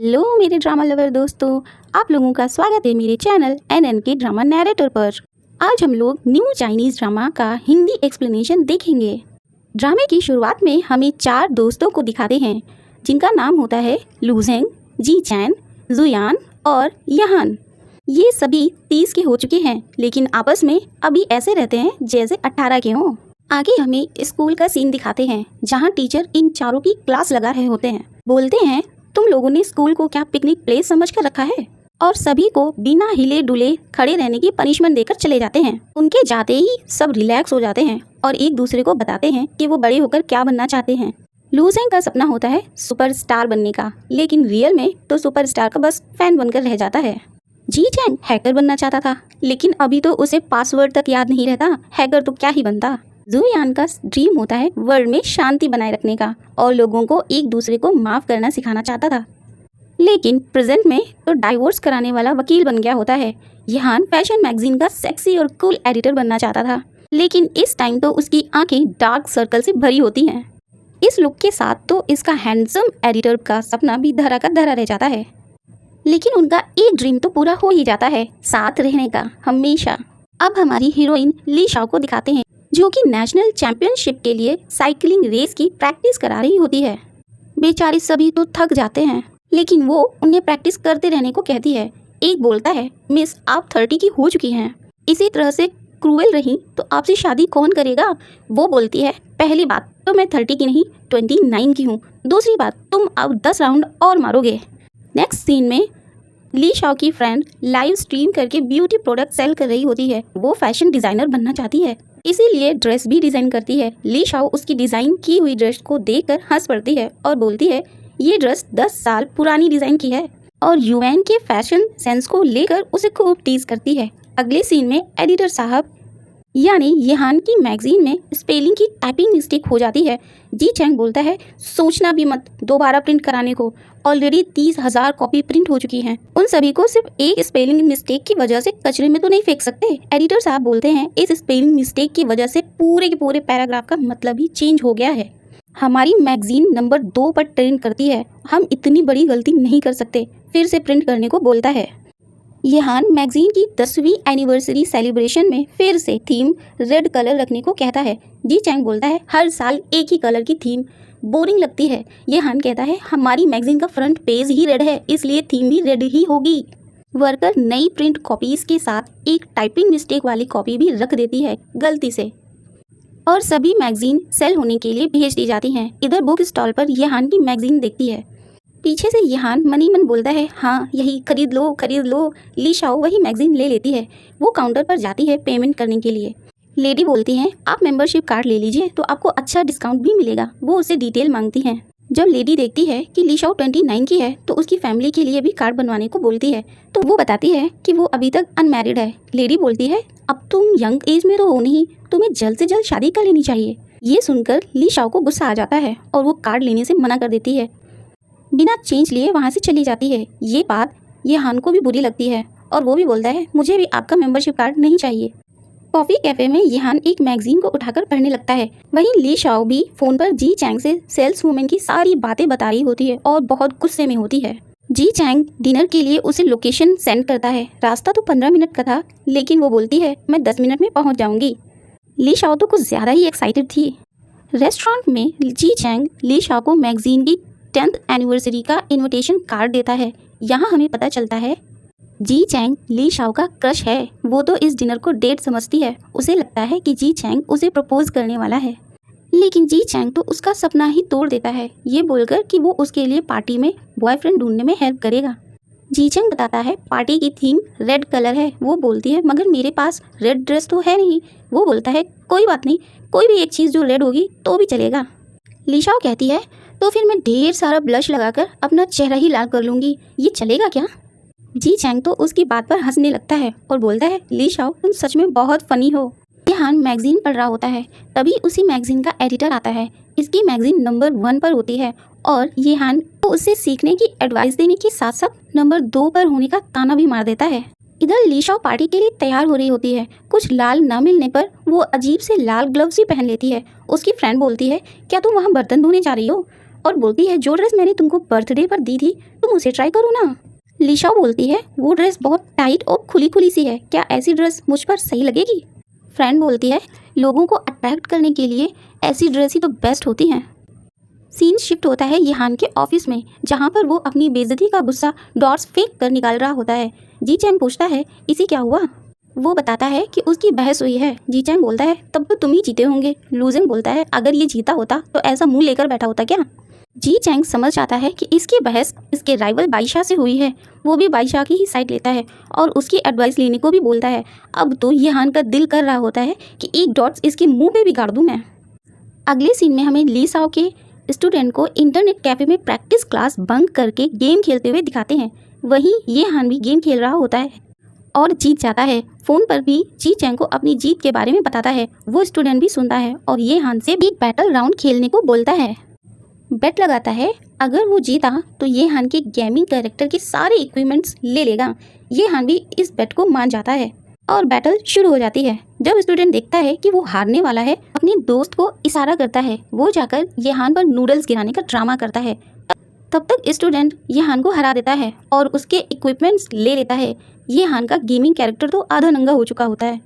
Hello मेरे drama lover दोस्तों, आप लोगों का स्वागत है मेरे चैनल NNK ड्रामा नैरेटर पर। आज हम लोग न्यू चाइनीज़ ड्रामा का हिंदी एक्सप्लेनेशन देखेंगे। ड्रामे की शुरुआत में हमें 4 दोस्तों को दिखाते हैं जिनका नाम होता है लूजेंग, जी चैन, जुयान और यहान। ये सभी 30 के हो चुके हैं लेकिन आपस में अभी ऐसे रहते हैं जैसे 18 के हों। आगे हमें स्कूल का सीन दिखाते हैं जहाँ टीचर इन चारों की क्लास लगा रहे होते हैं। बोलते हैं, तुम लोगों ने स्कूल को क्या पिकनिक प्लेस समझ कर रखा है? और सभी को बिना हिले डुले खड़े रहने की पनिशमेंट देकर चले जाते हैं। उनके जाते ही सब रिलैक्स हो जाते हैं और एक दूसरे को बताते हैं कि वो बड़े होकर क्या बनना चाहते हैं। लूजेंग का सपना होता है सुपरस्टार बनने का, लेकिन रियल में तो सुपरस्टार का बस फैन बनकर रह जाता है। जी चैंग हैकर बनना चाहता था, लेकिन अभी तो उसे पासवर्ड तक याद नहीं रहता, हैकर तो क्या ही बनता। जुयान का ड्रीम होता है वर्ल्ड में शांति बनाए रखने का और लोगों को एक दूसरे को माफ करना सिखाना चाहता था, लेकिन प्रेजेंट में तो डाइवोर्स कराने वाला वकील बन गया होता है। यहान फैशन मैगजीन का सेक्सी और कूल एडिटर बनना चाहता था, लेकिन इस टाइम तो उसकी आंखें डार्क सर्कल से भरी होती हैं। इस लुक के साथ तो इसका हैंडसम एडिटर का सपना भी धरा का धरा रह जाता है, लेकिन उनका एक ड्रीम तो पूरा हो ही जाता है, साथ रहने का हमेशा। अब हमारी हीरोइन ली शाओ को दिखाते हैं जो कि नेशनल चैंपियनशिप के लिए साइकिलिंग रेस की प्रैक्टिस करा रही होती है। बेचारे सभी तो थक जाते हैं, लेकिन वो उन्हें प्रैक्टिस करते रहने को कहती है। एक बोलता है, मिस आप 30 की हो चुकी हैं, इसी तरह से क्रूएल रही तो आपसे शादी कौन करेगा? वो बोलती है, पहली बात तो मैं 30 की नहीं 29 की हूँ, दूसरी बात तुम अब 10 राउंड और मारोगे। नेक्स्ट सीन में ली शाओ की फ्रेंड लाइव स्ट्रीम करके ब्यूटी प्रोडक्ट सेल कर रही होती है। वो फैशन डिज़ाइनर बनना चाहती है, इसीलिए ड्रेस भी डिज़ाइन करती है। ली शाओ उसकी डिज़ाइन की हुई ड्रेस को देखकर हंस पड़ती है और बोलती है, ये ड्रेस 10 साल पुरानी डिज़ाइन की है, और यूएन के फैशन सेंस को लेकर उसे खूब टीज करती है। अगले सीन में एडिटर साहब यानी यहान की मैगजीन में स्पेलिंग की टाइपिंग मिस्टेक हो जाती है। जी चैंग बोलता है, सोचना भी मत दोबारा प्रिंट कराने को, ऑलरेडी 30,000 कॉपी प्रिंट हो चुकी हैं। उन सभी को सिर्फ एक स्पेलिंग मिस्टेक की वजह से कचरे में तो नहीं फेंक सकते। एडिटर साहब बोलते हैं, इस स्पेलिंग मिस्टेक की वजह से पूरे के पूरे पैराग्राफ का मतलब ही चेंज हो गया है। हमारी मैगजीन नंबर 2 पर ट्रेंड करती है, हम इतनी बड़ी गलती नहीं कर सकते। फिर से प्रिंट करने को बोलता है। यहान मैगजीन की 10वीं एनिवर्सरी सेलिब्रेशन में फिर से थीम रेड कलर रखने को कहता है। जी चैंग बोलता है, हर साल एक ही कलर की थीम बोरिंग लगती है। यहान कहता है, हमारी मैगजीन का फ्रंट पेज ही रेड है, इसलिए थीम भी रेड ही होगी। वर्कर नई प्रिंट कॉपीज़ के साथ एक टाइपिंग मिस्टेक वाली कॉपी भी रख देती है गलती से, और सभी मैगजीन सेल होने के लिए भेज दी जाती हैं। इधर बुक स्टॉल पर यहान की मैगजीन देखती है। पीछे से यहान मनी मन बोलता है, हाँ यही खरीद लो खरीद लो। ली शाओ वही मैगजीन ले लेती है। वो काउंटर पर जाती है पेमेंट करने के लिए। लेडी बोलती हैं, आप मेंबरशिप कार्ड ले लीजिए तो आपको अच्छा डिस्काउंट भी मिलेगा। वो उससे डिटेल मांगती हैं। जब लेडी देखती है कि ली शाओ 29 की है तो उसकी फैमिली के लिए भी कार्ड बनवाने को बोलती है, तो वो बताती है कि वो अभी तक अनमैरिड है। लेडी बोलती है, अब तुम यंग एज में तो हो नहीं, तुम्हें जल्द से जल्द शादी कर लेनी चाहिए। ये सुनकर ली शाओ को गुस्सा आ जाता है और वो कार्ड लेने से मना कर देती है। बिना चेंज लिए वहाँ से चली जाती है। ये बात यहान को भी बुरी लगती है और वो भी बोलता है, मुझे भी आपका मेंबरशिप कार्ड नहीं चाहिए। कॉफ़ी कैफ़े में यहान एक मैगजीन को उठाकर पढ़ने लगता है। वहीं ली शाओ भी फ़ोन पर जी चैंग से सेल्स वूमेन की सारी बातें बता रही होती है और बहुत गुस्से में होती है। जी चैंग डिनर के लिए उसे लोकेशन सेंड करता है। रास्ता तो 15 मिनट का था, लेकिन वो बोलती है, मैं 10 मिनट में पहुँच जाऊँगी। ली शाओ तो कुछ ज़्यादा ही एक्साइटेड थी। रेस्टोरेंट में जी चैंग ली शाओ को मैगजीन की 10th एनिवर्सरी का इनविटेशन कार्ड देता है। यहाँ हमें पता चलता है जी चैंग ली शाओ का क्रश है। वो तो इस डिनर को डेट समझती है। उसे लगता है कि जी चैंग उसे प्रपोज करने वाला है, लेकिन जी चैंग तो उसका सपना ही तोड़ देता है, ये बोलकर कि वो उसके लिए पार्टी में बॉयफ्रेंड ढूंढने में हेल्प करेगा। जी चैंग बताता है, पार्टी की थीम रेड कलर है। वो बोलती है, मगर मेरे पास रेड ड्रेस तो है नहीं। वो बोलता है, कोई बात नहीं, कोई भी एक चीज़ जो रेड होगी तो भी चलेगा। ली शाओ कहती है, तो फिर मैं ढेर सारा ब्लश लगाकर अपना चेहरा ही लाल कर लूँगी, ये चलेगा क्या? जी चैंग तो उसकी बात पर हंसने लगता है और बोलता है, ली शाओ तुम सच में बहुत फ़नी हो। यहान मैगजीन पढ़ रहा होता है, तभी उसी मैगजीन का एडिटर आता है। इसकी मैगजीन नंबर 1 पर होती है और यहान को उससे सीखने की एडवाइस देने के साथ साथ नंबर 2 पर होने का ताना भी मार देता है। इधर ली शाओ पार्टी के लिए तैयार हो रही होती है। कुछ लाल ना मिलने पर वो अजीब से लाल ग्लव्स ही पहन लेती है। उसकी फ्रेंड बोलती है, क्या तुम वहाँ बर्तन धोने जा रही हो? और बोलती है जो ड्रेस मैंने तुमको बर्थडे पर दी थी तुम उसे ट्राई करो ना। लिशाओ बोलती है वो ड्रेस बहुत टाइट और खुली खुली सी है, क्या ऐसी ड्रेस मुझ पर सही लगेगी? फ्रेंड बोलती है लोगों को अट्रैक्ट करने के लिए ऐसी ड्रेस ही तो बेस्ट होती हैं। सीन शिफ्ट होता है यहान के ऑफिस में, जहाँ पर वो अपनी बेइज्जती का गुस्सा डॉट्स फेंक कर निकाल रहा होता है। जी चैंग पूछता है इसे क्या हुआ? वो बताता है कि उसकी बहस हुई है। जी चैंग बोलता है तब तो तुम ही जीते होंगे। लूजिंग बोलता है अगर ये जीता होता तो ऐसा मुंह लेकर बैठा होता क्या? जी चैंग समझ जाता है कि इसकी बहस इसके राइवल बाइशा से हुई है। वो भी बाइशा की ही साइड लेता है और उसकी एडवाइस लेने को भी बोलता है। अब तो यहान का दिल कर रहा होता है कि एक डॉट्स इसके मुंह पे भी गाड़ दूँ मैं। अगले सीन में हमें ली साओ के स्टूडेंट को इंटरनेट कैफे में प्रैक्टिस क्लास बंक करके गेम खेलते हुए दिखाते हैं। वहीं ये हान भी गेम खेल रहा होता है और जीत जाता है। फ़ोन पर भी जी चैंग को अपनी जीत के बारे में बताता है। वो स्टूडेंट भी सुनता है और ये हान से एक बैटल राउंड खेलने को बोलता है। बेट लगाता है अगर वो जीता तो ये हान के गेमिंग कैरेक्टर के सारे इक्विपमेंट्स ले लेगा। ये हान भी इस बेट को मान जाता है और बैटल शुरू हो जाती है। जब स्टूडेंट देखता है कि वो हारने वाला है, अपने दोस्त को इशारा करता है। वो जाकर येहान पर नूडल्स गिराने का ड्रामा करता है। तब तक स्टूडेंट येहान को हरा देता है और उसके इक्विपमेंट्स ले लेता है। येहान का गेमिंग कैरेक्टर तो आधा नंगा हो चुका होता है।